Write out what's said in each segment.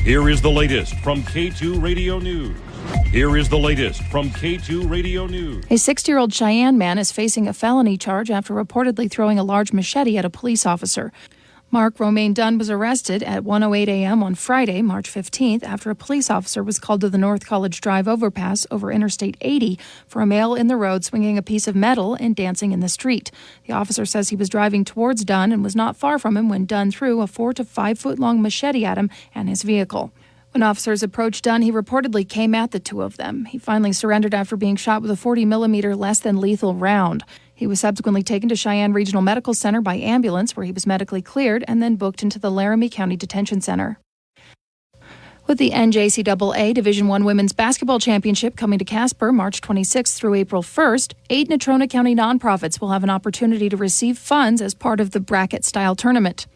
Here is the latest from K2 Radio News. Here is the latest from K2 Radio News. A 60-year-old Cheyenne man is facing a felony charge after reportedly throwing a large machete at a police officer. Mark Romaine Dunn was arrested at 1:08 a.m. on Friday, March 15th, after a police officer was called to the North College Drive overpass over Interstate 80 for a male in the road swinging a piece of metal and dancing in the street. The officer says he was driving towards Dunn and was not far from him when Dunn threw a 4 to 5 foot long machete at him and his vehicle. When officers approached Dunn, he reportedly came at the two of them. He finally surrendered after being shot with a 40-millimeter less-than-lethal round. He was subsequently taken to Cheyenne Regional Medical Center by ambulance, where he was medically cleared and then booked into the Laramie County Detention Center. With the NJCAA Division I Women's Basketball Championship coming to Casper March 26th through April 1st, 8 Natrona County nonprofits will have an opportunity to receive funds as part of the bracket-style tournament.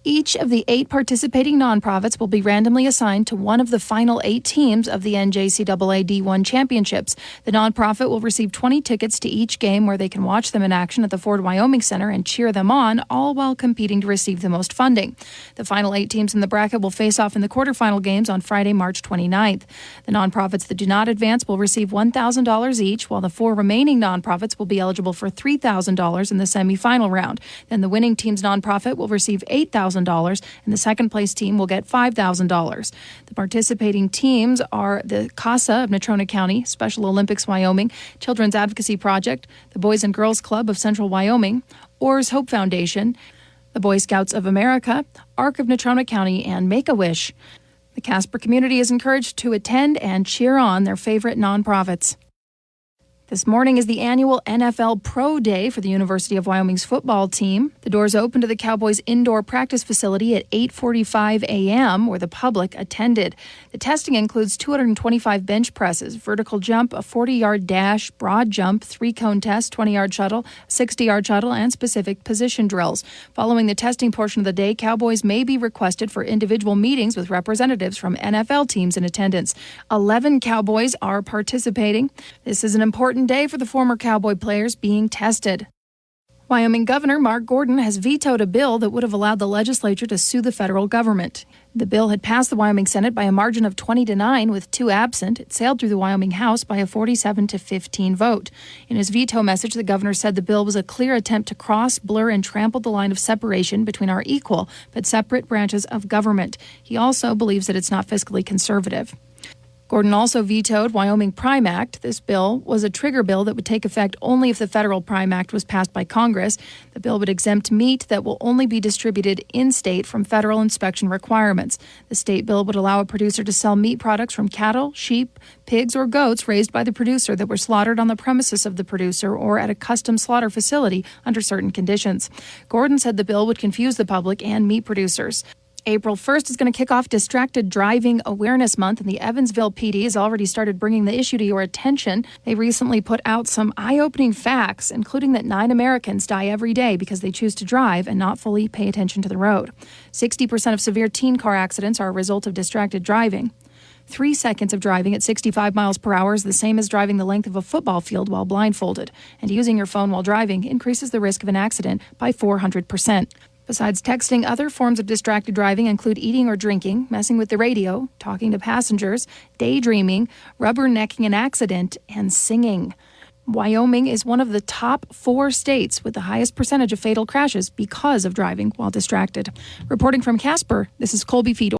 Each of the 8 participating nonprofits will be randomly assigned to one of the final 8 teams of the NJCAA D1 Championships. The nonprofit will receive 20 tickets to each game where they can watch them in action at the Ford Wyoming Center and cheer them on, all while competing to receive the most funding. The final 8 teams in the bracket will face off in the quarterfinal games on Friday, March 29th. The nonprofits that do not advance will receive $1,000 each, while the 4 remaining nonprofits will be eligible for $3,000 in the semifinal round. Then the winning team's nonprofit will receive $8,000. And the second-place team will get $5,000. The participating teams are the CASA of Natrona County, Special Olympics Wyoming, Children's Advocacy Project, the Boys and Girls Club of Central Wyoming, Orr's Hope Foundation, the Boy Scouts of America, ARC of Natrona County, and Make-A-Wish. The Casper community is encouraged to attend and cheer on their favorite nonprofits. This morning is the annual NFL Pro Day for the University of Wyoming's football team. The doors open to the Cowboys' indoor practice facility at 8:45 a.m., where the public attended. The testing includes 225 bench presses, vertical jump, a 40-yard dash, broad jump, 3-cone test, 20-yard shuttle, 60-yard shuttle, and specific position drills. Following the testing portion of the day, Cowboys may be requested for individual meetings with representatives from NFL teams in attendance. 11 Cowboys are participating. This is an important day for the former Cowboy players being tested. Wyoming Governor Mark Gordon has vetoed a bill that would have allowed the legislature to sue the federal government. The bill had passed the Wyoming Senate by a margin of 20-9 with 2 absent. It sailed through the Wyoming House by a 47-15 vote. In his veto message, the governor said the bill was a clear attempt to cross, blur, and trample the line of separation between our equal but separate branches of government. He also believes that it's not fiscally conservative. Gordon also vetoed Wyoming Prime Act. This bill was a trigger bill that would take effect only if the federal Prime Act was passed by Congress. The bill would exempt meat that will only be distributed in-state from federal inspection requirements. The state bill would allow a producer to sell meat products from cattle, sheep, pigs, or goats raised by the producer that were slaughtered on the premises of the producer or at a custom slaughter facility under certain conditions. Gordon said the bill would confuse the public and meat producers. April 1st is going to kick off Distracted Driving Awareness Month, and the Evansville PD has already started bringing the issue to your attention. They recently put out some eye-opening facts, including that 9 Americans die every day because they choose to drive and not fully pay attention to the road. 60% of severe teen car accidents are a result of distracted driving. 3 seconds of driving at 65 miles per hour is the same as driving the length of a football field while blindfolded, and using your phone while driving increases the risk of an accident by 400%. Besides texting, other forms of distracted driving include eating or drinking, messing with the radio, talking to passengers, daydreaming, rubbernecking an accident, and singing. Wyoming is one of the top 4 states with the highest percentage of fatal crashes because of driving while distracted. Reporting from Casper, this is Colby Fedor.